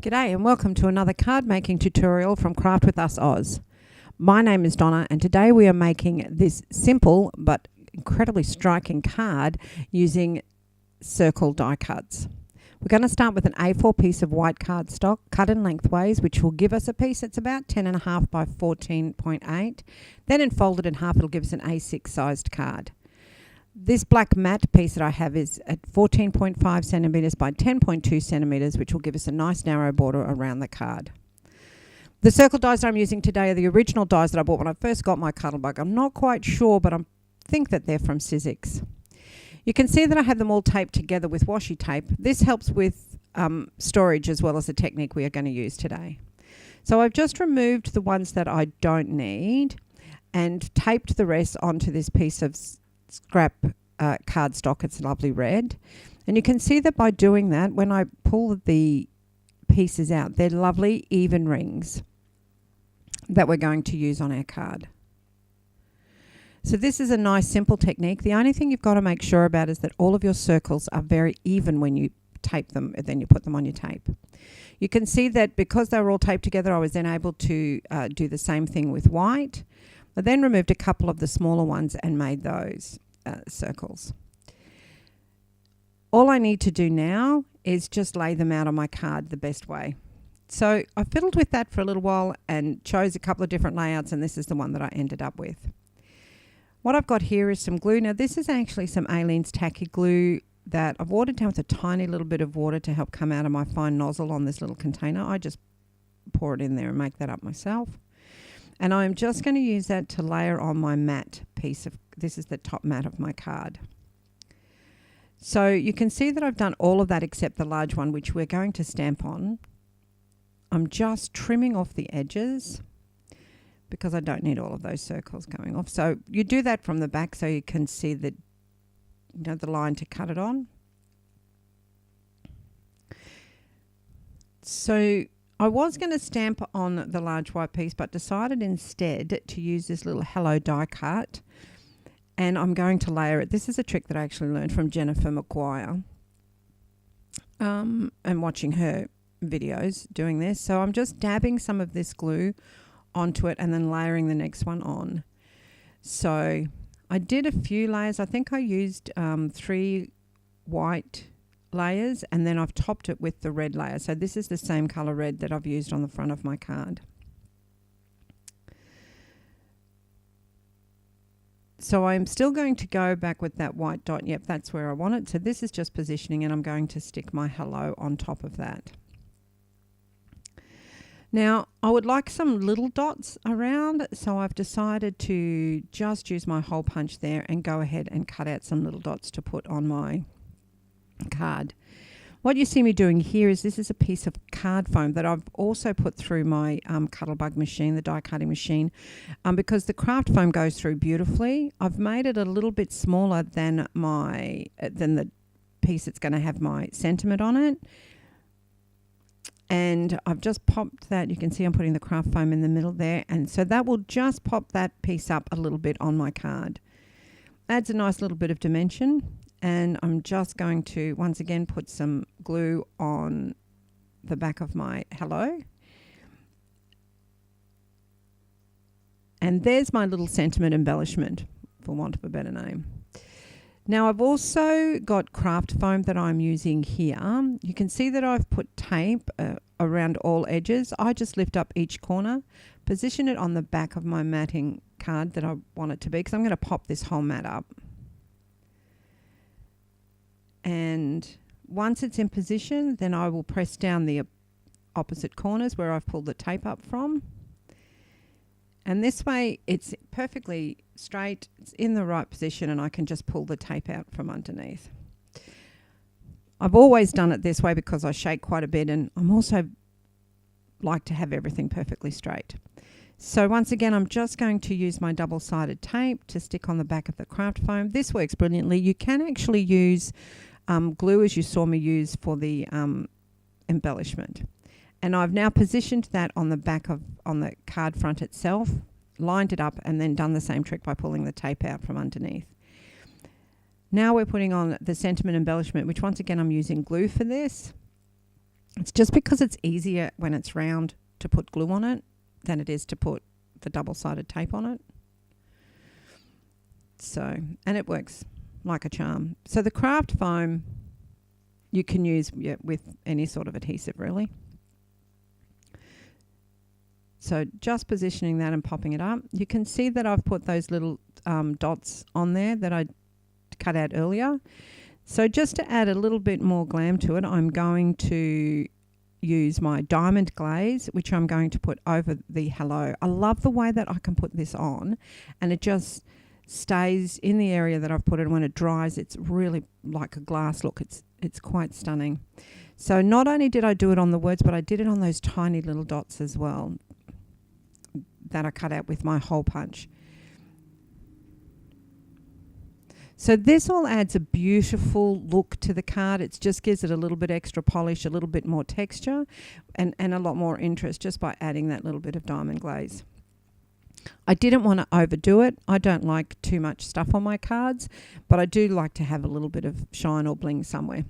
G'day and welcome to another card making tutorial from Craft With Us Oz. My name is Donna and today we are making this simple but incredibly striking card using circle die cuts. We're going to start with an A4 piece of white cardstock cut in lengthways, which will give us a piece that's about 10.5 by 14.8. Then folded in half, it'll give us an A6 sized card. This black matte piece that I have is at 14.5 centimetres by 10.2 centimetres, which will give us a nice narrow border around the card. The circle dies that I'm using today are the original dies that I bought when I first got my Cuttlebug. I'm not quite sure, but I think that they're from Sizzix. You can see that I have them all taped together with washi tape. This helps with storage as well as the technique we are going to use today. So I've just removed the ones that I don't need and taped the rest onto this piece of scrap cardstock. It's lovely red, and you can see that by doing that, when I pull the pieces out, they're lovely even rings that we're going to use on our card. So this is a nice simple technique. The only thing you've got to make sure about is that all of your circles are very even when you tape them and then you put them on your tape. You can see that because they were all taped together, I was then able to do the same thing with white. I then removed a couple of the smaller ones and made those circles. All I need to do now is just lay them out on my card the best way. So I fiddled with that for a little while and chose a couple of different layouts, and this is the one that I ended up with. What I've got here is some glue. Now this is actually some Aleene's tacky glue that I've watered down with a tiny little bit of water to help come out of my fine nozzle on this little container. I just pour it in there and make that up myself. And I'm just going to use that to layer on my matte piece of, this is the top matte of my card. So you can see that I've done all of that except the large one, which we're going to stamp on. I'm just trimming off the edges because I don't need all of those circles going off. So you do that from the back so you can see the, the line to cut it on. So I was going to stamp on the large white piece, but decided instead to use this little Hello die cut, and I'm going to layer it. This is a trick that I actually learned from Jennifer McGuire and watching her videos doing this. So I'm just dabbing some of this glue onto it and then layering the next one on. So I did a few layers. I think I used 3 white layers, and then I've topped it with the red layer. So this is the same color red that I've used on the front of my card. So I'm still going to go back with that white dot. Yep, that's where I want it. So this is just positioning, and I'm going to stick my hello on top of that. Now, I would like some little dots around, so I've decided to just use my hole punch there and go ahead and cut out some little dots to put on my card. What you see me doing here is this is a piece of card foam that I've also put through my Cuttlebug machine, the die cutting machine, because the craft foam goes through beautifully. I've made it a little bit smaller than the piece that's going to have my sentiment on it. And I've just popped that. You can see I'm putting the craft foam in the middle there. And so that will just pop that piece up a little bit on my card. Adds a nice little bit of dimension. And I'm just going to, once again, put some glue on the back of my hello. And there's my little sentiment embellishment, for want of a better name. Now I've also got craft foam that I'm using here. You can see that I've put tape around all edges. I just lift up each corner, position it on the back of my matting card that I want it to be, because I'm going to pop this whole mat up. And once it's in position, then I will press down the opposite corners where I've pulled the tape up from. And this way it's perfectly straight, it's in the right position, and I can just pull the tape out from underneath. I've always done it this way because I shake quite a bit, and I'm also like to have everything perfectly straight. So once again, I'm just going to use my double-sided tape to stick on the back of the craft foam. This works brilliantly. You can actually use glue, as you saw me use for the embellishment. And I've now positioned that on the back on the card front itself, lined it up, and then done the same trick by pulling the tape out from underneath. Now we're putting on the sentiment embellishment, which once again I'm using glue for this. It's just because it's easier when it's round to put glue on it than it is to put the double-sided tape on it. So, and it works like a charm. So the craft foam you can use with any sort of adhesive really. So just positioning that and popping it up. You can see that I've put those little dots on there that I cut out earlier. So just to add a little bit more glam to it, I'm going to use my diamond glaze, which I'm going to put over the hello. I love the way that I can put this on and it just stays in the area that I've put it. When it dries, it's really like a glass look. It's quite stunning. So not only did I do it on the words, but I did it on those tiny little dots as well that I cut out with my hole punch. So this all adds a beautiful look to the card. It just gives it a little bit extra polish, a little bit more texture, and a lot more interest just by adding that little bit of diamond glaze. I didn't want to overdo it. I don't like too much stuff on my cards, but I do like to have a little bit of shine or bling somewhere.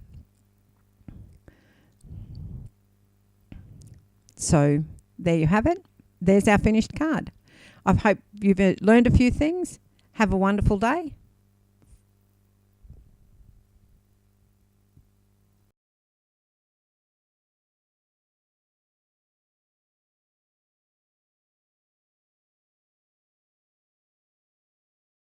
So there you have it. There's our finished card. I hope you've learned a few things. Have a wonderful day.